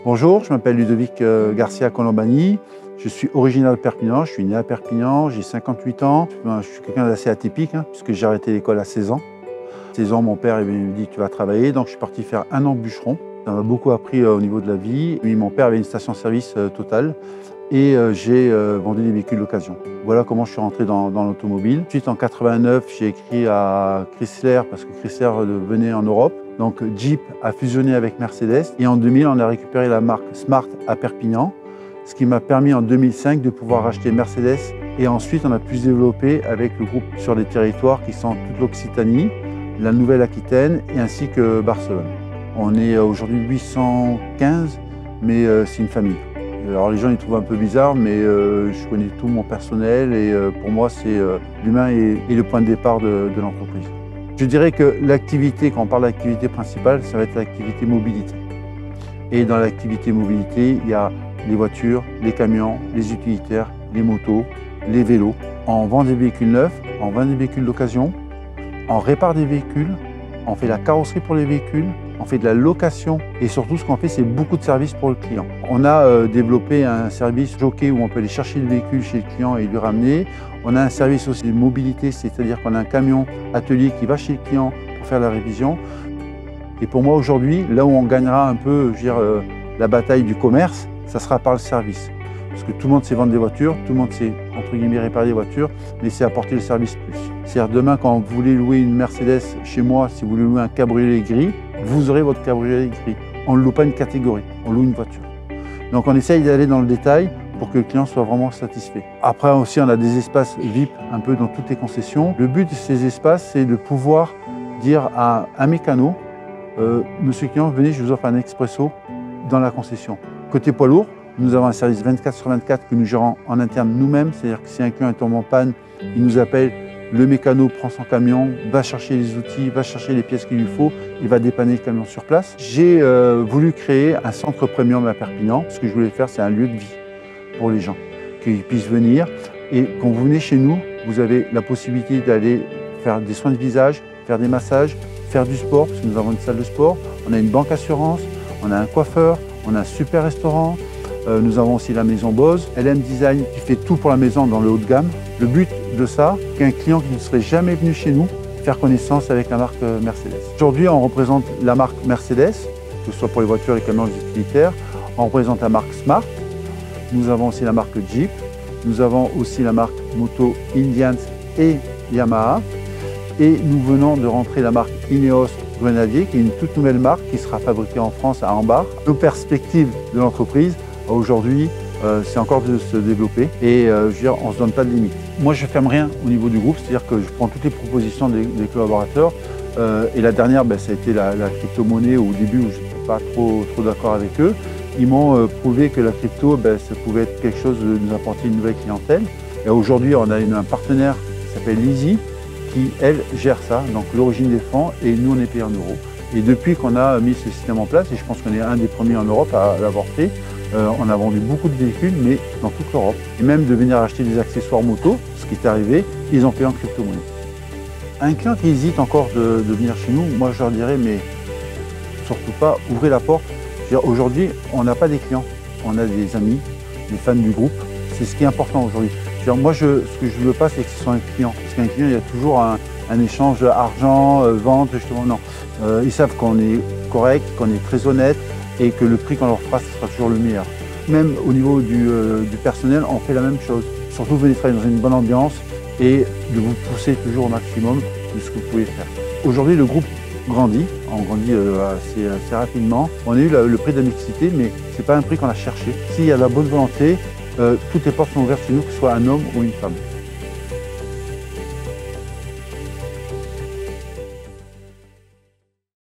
Bonjour, je m'appelle Ludovic Garcia Colombani. Je suis originaire de Perpignan, je suis né à Perpignan, j'ai 58 ans. Je suis quelqu'un d'assez atypique puisque j'ai arrêté l'école à 16 ans. À 16 ans, mon père me dit tu vas travailler, donc je suis parti faire un an de bûcheron. Ça m'a beaucoup appris au niveau de la vie. Puis, mon père avait une station-service Total et j'ai vendu des véhicules d'occasion. Voilà comment je suis rentré dans l'automobile. Ensuite, en 89, j'ai écrit à Chrysler parce que Chrysler venait en Europe. Donc Jeep a fusionné avec Mercedes et en 2000, on a récupéré la marque Smart à Perpignan, ce qui m'a permis en 2005 de pouvoir racheter Mercedes et ensuite on a pu se développer avec le groupe sur des territoires qui sont toute l'Occitanie, la Nouvelle-Aquitaine et ainsi que Barcelone. On est aujourd'hui 815, mais c'est une famille. Alors les gens ils trouvent un peu bizarre, mais je connais tout mon personnel et pour moi c'est l'humain est le point de départ de l'entreprise. Je dirais que l'activité, quand on parle d'activité principale, ça va être l'activité mobilité. Et dans l'activité mobilité, il y a les voitures, les camions, les utilitaires, les motos, les vélos. On vend des véhicules neufs, on vend des véhicules d'occasion, on répare des véhicules, on fait la carrosserie pour les véhicules, on fait de la location et surtout ce qu'on fait c'est beaucoup de services pour le client. On a développé un service jockey où on peut aller chercher le véhicule chez le client et lui ramener. On a un service aussi de mobilité, c'est-à-dire qu'on a un camion atelier qui va chez le client pour faire la révision. Et pour moi aujourd'hui, là où on gagnera un peu la bataille du commerce, ça sera par le service. Parce que tout le monde sait vendre des voitures, tout le monde sait entre guillemets réparer des voitures, mais c'est apporter le service plus. C'est-à-dire demain quand vous voulez louer une Mercedes chez moi, si vous voulez louer un cabriolet gris, vous aurez votre cabriolet gris. On ne loue pas une catégorie, on loue une voiture. Donc on essaye d'aller dans le détail pour que le client soit vraiment satisfait. Après aussi on a des espaces VIP un peu dans toutes les concessions. Le but de ces espaces c'est de pouvoir dire à un mécano, monsieur le client venez je vous offre un expresso dans la concession. Côté poids lourd, nous avons un service 24/24 que nous gérons en interne nous-mêmes, c'est-à-dire que si un client est tombé en panne, il nous appelle, le mécano prend son camion, va chercher les outils, va chercher les pièces qu'il lui faut, il va dépanner le camion sur place. J'ai voulu créer un centre premium à Perpignan. Ce que je voulais faire, c'est un lieu de vie pour les gens, qu'ils puissent venir. Et quand vous venez chez nous, vous avez la possibilité d'aller faire des soins de visage, faire des massages, faire du sport, parce que nous avons une salle de sport, on a une banque assurance, on a un coiffeur, on a un super restaurant. Nous avons aussi la maison Bose, LM Design qui fait tout pour la maison dans le haut de gamme. Le but de ça, qu'un client qui ne serait jamais venu chez nous, faire connaissance avec la marque Mercedes. Aujourd'hui, on représente la marque Mercedes, que ce soit pour les voitures, les camions, les utilitaires. On représente la marque Smart. Nous avons aussi la marque Jeep. Nous avons aussi la marque Moto Indians et Yamaha. Et nous venons de rentrer la marque Ineos Grenadier, qui est une toute nouvelle marque qui sera fabriquée en France à Ambar. Nos perspectives de l'entreprise, aujourd'hui, c'est encore de se développer et on ne se donne pas de limite. Moi, je ne ferme rien au niveau du groupe, c'est-à-dire que je prends toutes les propositions des collaborateurs. Et la dernière, ça a été la crypto-monnaie au début où je n'étais pas trop d'accord avec eux. Ils m'ont prouvé que la crypto, ça pouvait être quelque chose de nous apporter une nouvelle clientèle. Et aujourd'hui, on a un partenaire qui s'appelle Easy qui, elle, gère ça, donc l'origine des fonds, et nous, on est payé en euros. Et depuis qu'on a mis ce système en place, et je pense qu'on est un des premiers en Europe à l'avoir fait, on a vendu beaucoup de véhicules, mais dans toute l'Europe. Et même de venir acheter des accessoires moto, ce qui est arrivé, ils ont payé en crypto-monnaie. Un client qui hésite encore de venir chez nous, moi je leur dirais, mais surtout pas, ouvrez la porte. Aujourd'hui, on n'a pas des clients, on a des amis, des fans du groupe. C'est ce qui est important aujourd'hui. Moi, ce que je ne veux pas, c'est que ce soit un client. Parce qu'un client, il y a toujours un échange argent, vente, justement. Non. Ils savent qu'on est correct, qu'on est très honnête et que le prix qu'on leur fera, ce sera toujours le meilleur. Même au niveau du personnel, on fait la même chose. Surtout, venez travailler dans une bonne ambiance et de vous pousser toujours au maximum de ce que vous pouvez faire. Aujourd'hui, le groupe grandit. On grandit assez rapidement. On a eu le prix de la mixité, mais ce n'est pas un prix qu'on a cherché. S'il y a de la bonne volonté, toutes les portes sont ouvertes chez nous, que ce soit un homme ou une femme.